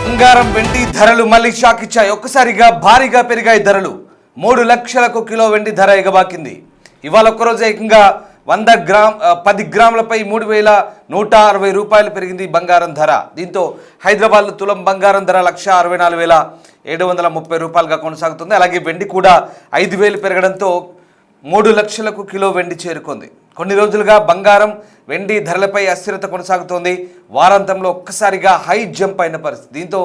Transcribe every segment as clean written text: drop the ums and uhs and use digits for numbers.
బంగారం వెండి ధరలు మళ్ళీ షాక్ ఇచ్చాయి. ఒక్కసారిగా భారీగా పెరిగాయి ధరలు. 3 లక్షలకు కిలో వెండి ధర ఎగబాకింది. ఇవాళ ఒక్కరోజు ఏకంగా 10 గ్రాములపై 3,160 రూపాయలు పెరిగింది బంగారం ధర. దీంతో హైదరాబాద్లో తులం బంగారం ధర 1,64,730 రూపాయలుగా కొనసాగుతుంది. అలాగే వెండి కూడా 5,000 పెరగడంతో 3 లక్షలకు కిలో వెండి చేరుకుంది. కొన్ని రోజులుగా బంగారం వెండి ధరలపై అస్థిరత కొనసాగుతోంది. వారాంతంలో ఒక్కసారిగా హై జంప్ అయిన పరిస్థితి. దీంతో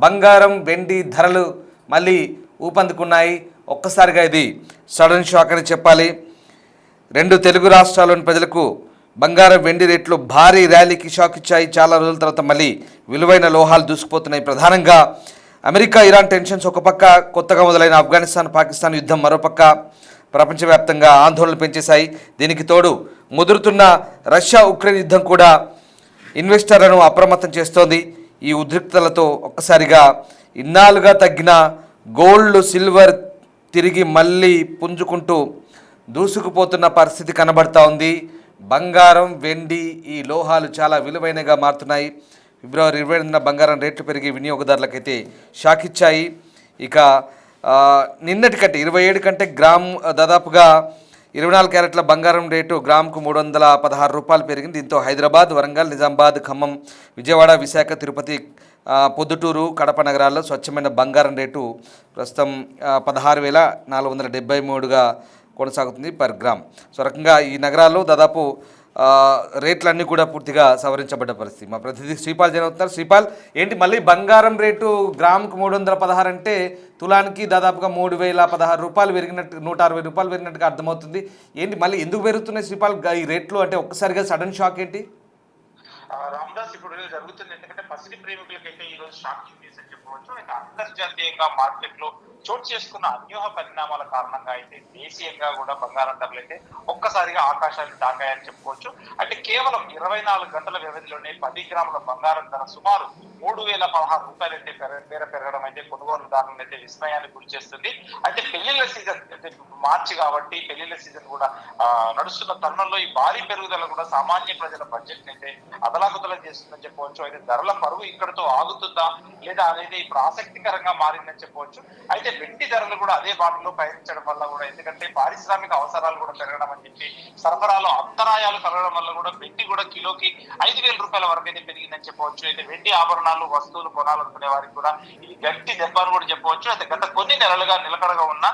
బంగారం వెండి ధరలు మళ్ళీ ఊపందుకున్నాయి. ఒక్కసారిగా ఇది సడన్ షాక్ అని చెప్పాలి. 2 తెలుగు రాష్ట్రాల్లోని ప్రజలకు బంగారం వెండి రేట్లు భారీ ర్యాలీకి షాక్ ఇచ్చాయి. చాలా రోజుల తర్వాత మళ్ళీ విలువైన లోహాలు దూసుకుపోతున్నాయి. ప్రధానంగా అమెరికా ఇరాన్ టెన్షన్స్ ఒక పక్క, కొత్తగా మొదలైన ఆఫ్ఘనిస్తాన్ పాకిస్తాన్ యుద్ధం మరోపక్క ప్రపంచవ్యాప్తంగా ఆందోళనలు పెంచేశాయి. దీనికి తోడు ముదురుతున్న రష్యా ఉక్రెయిన్ యుద్ధం కూడా ఇన్వెస్టర్లను అప్రమత్తం చేస్తోంది. ఈ ఉద్రిక్తలతో ఒక్కసారిగా ఇన్నాళ్ళుగా తగ్గిన గోల్డ్ సిల్వర్ తిరిగి మళ్ళీ పుంజుకుంటూ దూసుకుపోతున్న పరిస్థితి కనబడతా ఉంది. బంగారం వెండి ఈ లోహాలు చాలా విలువైనగా మారుతున్నాయి. ఫిబ్రవరి 28న బంగారం రేట్లు పెరిగి వినియోగదారులకైతే షాక్ ఇచ్చాయి. ఇక నిన్నటి కంటే 27 కంటే గ్రామ్ దాదాపుగా 24 క్యారెట్ల బంగారం రేటు గ్రాముకు 316 రూపాయలు పెరిగింది. దీంతో హైదరాబాద్, వరంగల్, నిజామాబాద్, ఖమ్మం, విజయవాడ, విశాఖ, తిరుపతి, పొద్దుటూరు, కడప నగరాల్లో స్వచ్ఛమైన బంగారం రేటు ప్రస్తుతం 16,473గా కొనసాగుతుంది పర్ గ్రామ్. సో రకంగా ఈ నగరాల్లో దాదాపు రేట్లన్నీ కూడా పూర్తిగా సవరించబడ్డ పరిస్థితి. మా ప్రతినిధి శ్రీపాల్ జైన్ అవుతున్నారు. శ్రీపాల్, ఏంటి మళ్ళీ బంగారం రేటు గ్రాముకు 316 అంటే తులానికి దాదాపుగా 3,016 రూపాయలు పెరిగినట్టు, 160 రూపాయలు పెరిగినట్టుగా అర్థమవుతుంది. ఏంటి మళ్ళీ ఎందుకు పెరుగుతున్నాయి శ్రీపాల్ ఈ రేట్లు? అంటే ఒక్కసారిగా సడన్ షాక్ ఏంటి? రామదాస్, ఇప్పుడు జరుగుతుంది ఎందుకంటే పసిడి ప్రేమికులకైతే ఈ రోజు షాకింగ్ న్యూస్ అని చెప్పవచ్చు. అయితే అంతర్జాతీయంగా మార్కెట్ లో చోటు చేసుకున్న అన్యూహ పరిణామాల కారణంగా అయితే దేశీయంగా కూడా బంగారం ధరలు అయితే ఒక్కసారిగా ఆకాశాన్ని తాకాయని చెప్పుకోవచ్చు. అంటే కేవలం 24 గంటల వ్యవధిలోనే 10 గ్రాముల బంగారం ధర సుమారు 3,016 రూపాయలు అయితే పెరగడం అయితే కొనుగోలుదారులను అయితే విస్మయానికి గురి చేస్తుంది. అయితే పెళ్లిళ్ల సీజన్ అయితే మార్చి కాబట్టి పెళ్లిళ్ల సీజన్ కూడా నడుస్తున్న తరుణంలో ఈ భారీ పెరుగుదల కూడా సామాన్య ప్రజల బడ్జెట్ అయితే అదలాకుతలం చేస్తుందని చెప్పవచ్చు. అయితే ధరల పరువు ఇక్కడతో ఆగుతుందా లేదా అనేది ఇప్పుడు ఆసక్తికరంగా మారిందని చెప్పవచ్చు. అయితే వెండి ధరలు కూడా అదే బాటలో పయనించడం వల్ల కూడా, ఎందుకంటే పారిశ్రామిక అవసరాలు కూడా పెరగడం అని చెప్పి సరఫరాలో అంతరాయాలు కలగడం వల్ల కూడా వెండి కూడా కిలోకి 5,000 రూపాయల వరకు అయితే పెరిగిందని చెప్పవచ్చు. అయితే వెండి ఆభరణాలు వస్తువులు కొనాలనుకునే వారికి కూడా ఇది గట్టి దెబ్బ అని కూడా చెప్పవచ్చు. అయితే గత కొన్ని నెలలుగా నిలకడగా ఉన్న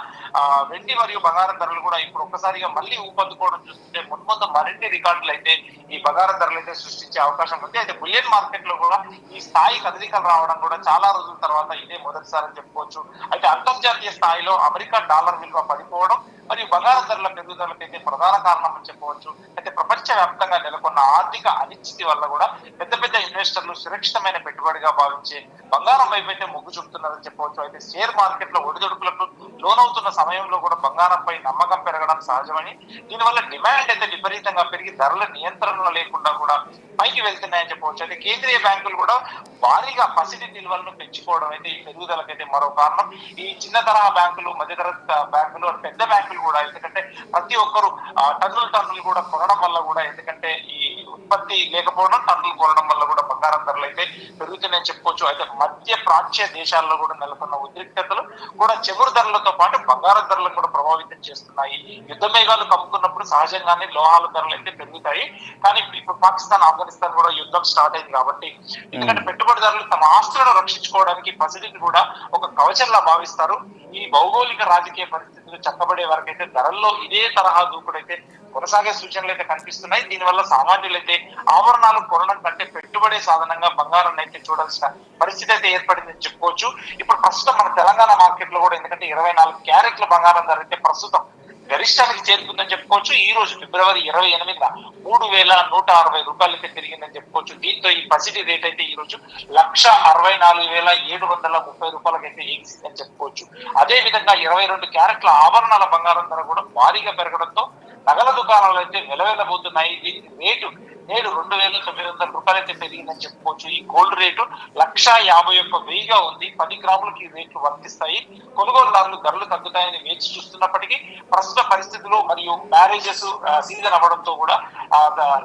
వెండి మరియు బంగారం ధరలు కూడా ఇప్పుడు ఒక్కసారిగా మళ్ళీ ఊపందుకోవడం చూస్తుంటే మున్ముందు మరిన్ని రికార్డులు అయితే ఈ బంగారం ధరలు అయితే సృష్టించే అవకాశం ఉంది. అయితే బులియన్ మార్కెట్ లో కూడా ఈ స్థాయి కదలికలు రావడం కూడా చాలా రోజుల తర్వాత ఇదే మొదటిసారి అని చెప్పుకోవచ్చు. అయితే అంతర్జాతీయ స్థాయిలో అమెరికా డాలర్ విలువ పడిపోవడం మరియు బంగారం ధరల పెరుగుదలకైతే ప్రధాన కారణం అని చెప్పవచ్చు. అయితే ప్రపంచ వ్యాప్తంగా నెలకొన్న ఆర్థిక అనిశ్చితి వల్ల కూడా పెద్ద పెద్ద ఇన్వెస్టర్లు సురక్షితమైన పెట్టుబడిగా భావించే బంగారం వైపు అయితే మొగ్గు చూపుతున్నారని చెప్పవచ్చు. అయితే షేర్ మార్కెట్ లో ఒడిదొడుకులకు లోనవుతున్న సమయంలో కూడా బంగారంపై నమ్మకం పెరగడం సహజమని, దీనివల్ల డిమాండ్ అయితే విపరీతంగా పెరిగి ధరల నియంత్రణలో లేకుండా కూడా పైకి వెళ్తున్నాయని చెప్పవచ్చు. అయితే కేంద్రీయ బ్యాంకులు కూడా భారీగా పసిడి నిల్వలను పెంచుకోవడం అయితే ఈ పెరుగుదలకైతే మరో కారణం. ఈ చిన్న తరహా బ్యాంకులు, మధ్యతరగతి బ్యాంకులు, పెద్ద బ్యాంకులు కూడా, ఎందుకంటే ప్రతి ఒక్కరు టన్నులు కూడా కొనడం వల్ల కూడా, ఎందుకంటే ఈ ఉత్పత్తి లేకపోవడం, టన్నులు కొనడం వల్ల కూడా బంగారం ధరలు అయితే పెరుగుతున్నాయని చెప్పుకోవచ్చు. అయితే మధ్య ప్రాచ్య దేశాల్లో కూడా నెలకొన్న ఉద్రిక్తతలు కూడా చమురు ధరలతో పాటు బంగారం ధరలను కూడా ప్రభావితం చేస్తున్నాయి. యుద్ధ మేఘాలు కమ్ముకున్నప్పుడు సహజంగానే లోహాల ధరలు అయితే పెరుగుతాయి. కానీ ఇప్పుడు పాకిస్తాన్, ఆఫ్ఘనిస్తాన్ కూడా యుద్ధం స్టార్ట్ అయింది కాబట్టి, ఎందుకంటే పెట్టుబడిదారులు తమ ఆస్తులను రక్షించుకోవడానికి పసిడిని కూడా ఒక కవచంలా భావిస్తారు. ఈ భౌగోళిక రాజకీయ పరిస్థితులు చక్కబడే వరకైతే ధరల్లో ఇదే తరహా దూకుడైతే కొనసాగే సూచనలు అయితే కనిపిస్తున్నాయి. దీనివల్ల సామాన్యులైతే ఆభరణాలు కొనడం కంటే పెట్టుబడే సాధనంగా బంగారం అయితే చూడాల్సిన పరిస్థితి అయితే ఏర్పడిందని చెప్పుకోవచ్చు. ఇప్పుడు ప్రస్తుతం మన తెలంగాణ మార్కెట్ లో కూడా, ఎందుకంటే 24 క్యారెట్ల బంగారం ధర అయితే ప్రస్తుతం గరిష్టానికి చేరుకుందని చెప్పుకోవచ్చు. ఈ రోజు ఫిబ్రవరి 28న 3,160 అయితే పెరిగిందని చెప్పుకోవచ్చు. దీంతో ఈ పసిడి రేట్ అయితే ఈ రోజు 1,64,730 రూపాయలకైతే ఎగిసిందని చెప్పుకోవచ్చు. అదే విధంగా 22 క్యారెట్ల ఆభరణాల బంగారం ధర కూడా భారీగా పెరగడంతో నగల దుకాణాలు అయితే వెలవెలబోతున్నాయి. దీనికి రేటు నేడు 2,900 రూపాయలు అయితే పెరిగిందని చెప్పుకోవచ్చు. ఈ గోల్డ్ రేటు 1,51,000గా ఉంది. 10 గ్రాములకు ఈ రేట్లు వర్తిస్తాయి. కొనుగోలుదారులు ధరలు తగ్గుతాయని వేచి చూస్తున్నప్పటికీ ప్రస్తుత పరిస్థితులు మరియు మ్యారేజెస్ సీజన్ అవ్వడంతో కూడా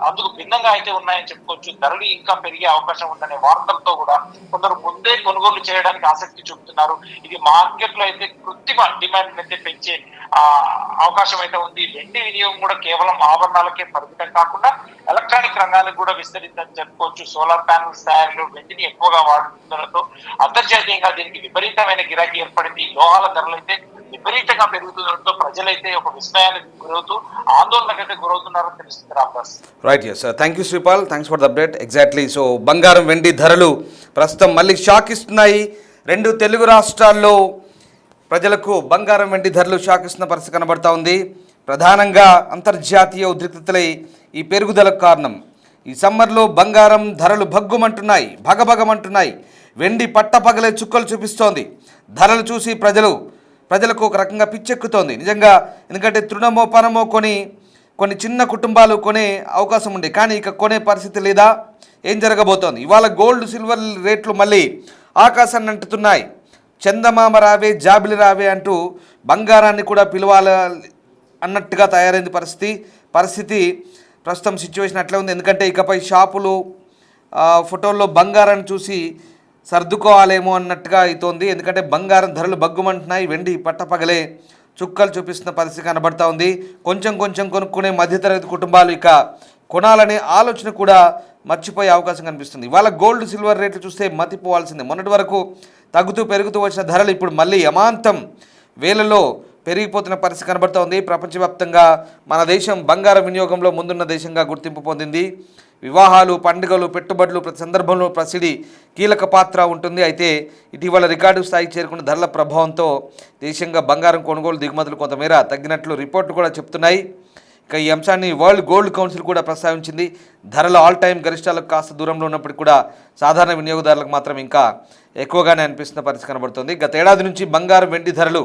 అందుకు భిన్నంగా అయితే ఉన్నాయని చెప్పుకోవచ్చు. ధరలు ఇంకా పెరిగే అవకాశం ఉందనే వార్తలతో కూడా కొందరు ముందే కొనుగోలు చేయడానికి ఆసక్తి చూపుతున్నారు. ఇది మార్కెట్ లో అయితే కృత్రిమ డిమాండ్ అయితే పెంచే అవకాశం అయితే ఉంది. వెండి వినియోగం కూడా కేవలం ఆభరణాలకే పరిమితం కాకుండా ఎలక్ట్రానిక్ రంగానికి కూడా విస్తరిందని చెప్పుకోవచ్చు. సోలార్ ప్యానల్స్ తయారీలో వెండిని ఎక్కువగా వాడుతుండటంతో అంతర్జాతీయంగా దీనికి విపరీతమైన గిరాకీ ఏర్పడింది. లోహాల ధరలు అయితే విపరీతంగా పెరుగుతుండటంతో ప్రజలైతే ఒక విస్మయానికి గురవుతూ ఆందోళనకైతే గురవుతున్నారని తెలుస్తుంది. Ramdas. Right, yes, thank you Sripal, thanks for the update. Exactly, so బంగారం వెండి ధరలు ప్రస్తుతం మళ్ళీ షాక్ ఇస్తున్నాయి. 2 తెలుగు రాష్ట్రాల్లో ప్రజలకు బంగారం వెండి ధరలు షాక్ ఇస్తున్న పరిస్థితి కనబడతా ఉంది. ప్రధానంగా అంతర్జాతీయ ఉద్రిక్తతలై ఈ పెరుగుదలకు కారణం. ఈ సమ్మర్లో బంగారం ధరలు భగ్గుమంటున్నాయి, భగభగమంటున్నాయి. వెండి పట్టపగలే చుక్కలు చూపిస్తోంది. ధరలు చూసి ప్రజలకు ఒక రకంగా పిచ్చెక్కుతోంది నిజంగా. ఎందుకంటే తృణమో పనమో కొన్ని చిన్న కుటుంబాలు కొనే అవకాశం ఉండే, కానీ ఇక కొనే పరిస్థితి లేదా? ఏం జరగబోతోంది? ఇవాళ గోల్డ్ సిల్వర్ రేట్లు మళ్ళీ ఆకాశాన్ని అంటుతున్నాయి. చందమామ రావే జాబిలి రావే అంటూ బంగారాన్ని కూడా పిలవాలి అన్నట్టుగా తయారైంది పరిస్థితి. ప్రస్తుతం సిచ్యువేషన్ అట్లే ఉంది. ఎందుకంటే ఇకపై షాపులు ఫోటోల్లో బంగారాన్ని చూసి సర్దుకోవాలేమో అన్నట్టుగా అవుతోంది. ఎందుకంటే బంగారం ధరలు బగ్గుమంటున్నాయి. వెండి పట్టపగలే చుక్కలు చూపిస్తున్న పరిస్థితి కనబడతా ఉంది. కొంచెం కొనుక్కునే మధ్యతరగతి కుటుంబాలు ఇక కొనాలనే ఆలోచన కూడా మర్చిపోయే అవకాశం కనిపిస్తుంది. ఇవాళ గోల్డ్ సిల్వర్ రేట్లు చూస్తే మతిపోవాల్సిందే. మొన్నటి వరకు తగ్గుతూ పెరుగుతూ వచ్చిన ధరలు ఇప్పుడు మళ్ళీ అమాంతం వేలలో పెరిగిపోతున్న పరిస్థితి కనబడుతూ ఉంది. ప్రపంచవ్యాప్తంగా మన దేశం బంగారం వినియోగంలో ముందున్న దేశంగా గుర్తింపు పొందింది. వివాహాలు, పండుగలు, పెట్టుబడులు ప్రతి సందర్భంలో పసిడి కీలక పాత్ర ఉంటుంది. అయితే ఇటీవల రికార్డు స్థాయికి చేరుకున్న ధరల ప్రభావంతో దేశంగా బంగారం కొనుగోలు దిగుమతులు కొంతమేర తగ్గినట్లు రిపోర్టులు కూడా చెప్తున్నాయి. ఇక ఈ అంశాన్ని వరల్డ్ గోల్డ్ కౌన్సిల్ కూడా ప్రస్తావించింది. ధరలు ఆల్ టైమ్ గరిష్టాలకు కాస్త దూరంలో ఉన్నప్పటికీ కూడా సాధారణ వినియోగదారులకు మాత్రం ఇంకా ఎక్కువగానే అనిపిస్తున్న పరిస్థితి కనబడుతుంది. గత ఏడాది నుంచి బంగారం వెండి ధరలు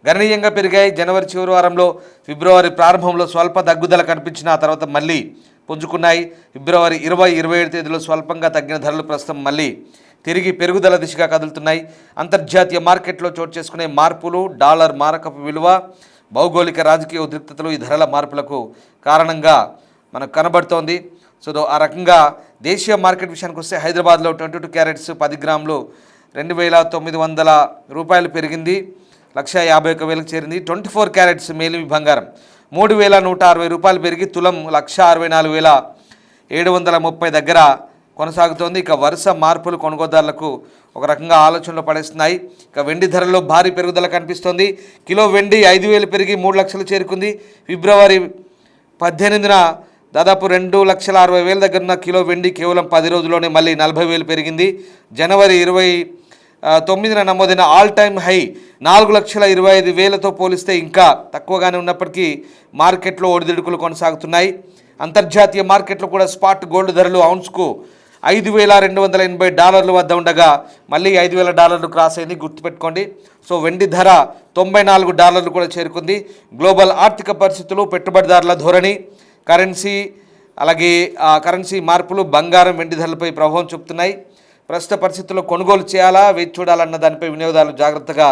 గణనీయంగా పెరిగాయి. జనవరి చివరి వారంలో, ఫిబ్రవరి ప్రారంభంలో స్వల్ప తగ్గుదల కనిపించిన తర్వాత మళ్ళీ పుంజుకున్నాయి. ఫిబ్రవరి 20-27 తేదీలో స్వల్పంగా తగ్గిన ధరలు ప్రస్తుతం మళ్ళీ తిరిగి పెరుగుదల దిశగా కదులుతున్నాయి. అంతర్జాతీయ మార్కెట్లో చోటు చేసుకునే మార్పులు, డాలర్ మారకపు విలువ, భౌగోళిక రాజకీయ ఉద్రిక్తతలు ఈ ధరల మార్పులకు కారణంగా మనకు కనబడుతోంది. సో ఆ రకంగా దేశీయ మార్కెట్ విషయానికి వస్తే హైదరాబాద్లో 22 క్యారెట్స్ 10 గ్రాములు 2,900 రూపాయలు పెరిగింది, 1,51,000కు చేరింది. 24 క్యారెట్స్ మేలిమి బంగారం 3,160 రూపాయలు పెరిగి తులం 1,64,730 దగ్గర కొనసాగుతోంది. ఇక వరుస మార్పులు కొనుగోదారులకు ఒక రకంగా ఆలోచనలో పడేస్తున్నాయి. ఇక వెండి ధరల్లో భారీ పెరుగుదల కనిపిస్తోంది. కిలో వెండి 5,000 పెరిగి 3 లక్షలు చేరుకుంది. ఫిబ్రవరి 18న దాదాపు 2,60,000 దగ్గర ఉన్న కిలో వెండి కేవలం 10 రోజుల్లోనే మళ్ళీ 40,000 పెరిగింది. జనవరి 29న నమోదైన ఆల్ టైమ్ హై 4,25,000తో పోలిస్తే ఇంకా తక్కువగానే ఉన్నప్పటికీ మార్కెట్లో ఒడిదుడుకులు కొనసాగుతున్నాయి. అంతర్జాతీయ మార్కెట్లో కూడా స్పాట్ గోల్డ్ ధరలు ఔన్స్కు $5,280 వద్ద ఉండగా మళ్ళీ $5,000 క్రాస్ అయింది, గుర్తుపెట్టుకోండి. సో వెండి ధర $94 కూడా చేరుకుంది. గ్లోబల్ ఆర్థిక పరిస్థితులు, పెట్టుబడిదారుల ధోరణి, కరెన్సీ మార్పులు బంగారం వెండి ధరలపై ప్రభావం చూపుతున్నాయి. ప్రస్తుత పరిస్థితుల్లో కొనుగోలు చేయాలా, వేచి చూడాలన్న దానిపై వినియోగదారులు జాగ్రత్తగా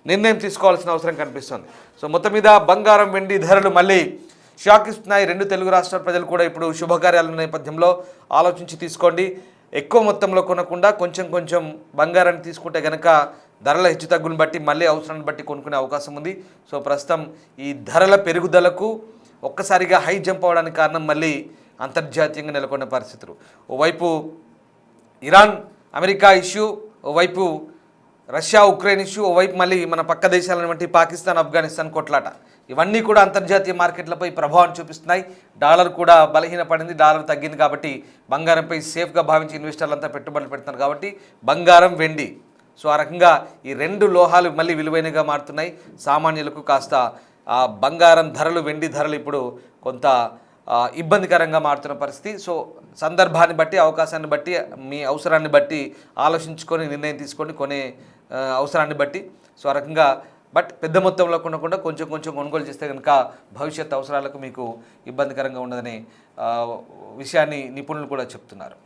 నిర్ణయం తీసుకోవాల్సిన అవసరం కనిపిస్తుంది. సో మొత్తం మీద బంగారం వెండి ధరలు మళ్ళీ షాక్ ఇస్తున్నాయి. 2 తెలుగు రాష్ట్రాల ప్రజలు కూడా ఇప్పుడు శుభకార్యాల నేపథ్యంలో ఆలోచించి తీసుకోండి. ఎక్కువ మొత్తంలో కొనకుండా కొంచెం బంగారాన్ని తీసుకుంటే కనుక ధరల హెచ్చుతగ్గులను బట్టి మళ్ళీ అవసరాన్ని బట్టి కొనుక్కునే అవకాశం ఉంది. సో ప్రస్తుతం ఈ ధరల పెరుగుదలకు ఒక్కసారిగా హై జంప్ అవడానికి కారణం మళ్ళీ అంతర్జాతీయంగా నెలకొన్న పరిస్థితులు. ఓవైపు ఇరాన్ అమెరికా ఇష్యూ, ఓవైపు రష్యా ఉక్రెయిన్ ఇష్యూ, ఓవైపు మళ్ళీ మన పక్క దేశాలను బట్టి పాకిస్తాన్ ఆఫ్ఘనిస్తాన్ కొట్లాట, ఇవన్నీ కూడా అంతర్జాతీయ మార్కెట్లపై ప్రభావం చూపిస్తున్నాయి. డాలర్ కూడా బలహీనపడింది, డాలర్ తగ్గింది కాబట్టి బంగారంపై సేఫ్గా భావించి ఇన్వెస్టర్లంతా పెట్టుబడులు పెడుతున్నారు కాబట్టి బంగారం వెండి, సో ఆ రకంగా ఈ 2 లోహాలు మళ్ళీ విలువైనగా మారుతున్నాయి. సామాన్యులకు కాస్త బంగారం ధరలు, వెండి ధరలు ఇప్పుడు కొంత ఇబ్బందికరంగా మారుతున్న పరిస్థితి. సో సందర్భాన్ని బట్టి, అవకాశాన్ని బట్టి, మీ అవసరాన్ని బట్టి ఆలోచించుకొని నిర్ణయం తీసుకొని కొనే అవసరాన్ని బట్టి సో ఆ రకంగా బట్ పెద్ద మొత్తంలో కొనకుండా కొంచెం కొంచెం కొనుగోలు చేస్తే కనుక భవిష్యత్ అవసరాలకు మీకు ఇబ్బందికరంగా ఉండదనే విషయాన్ని నిపుణులు కూడా చెప్తున్నారు.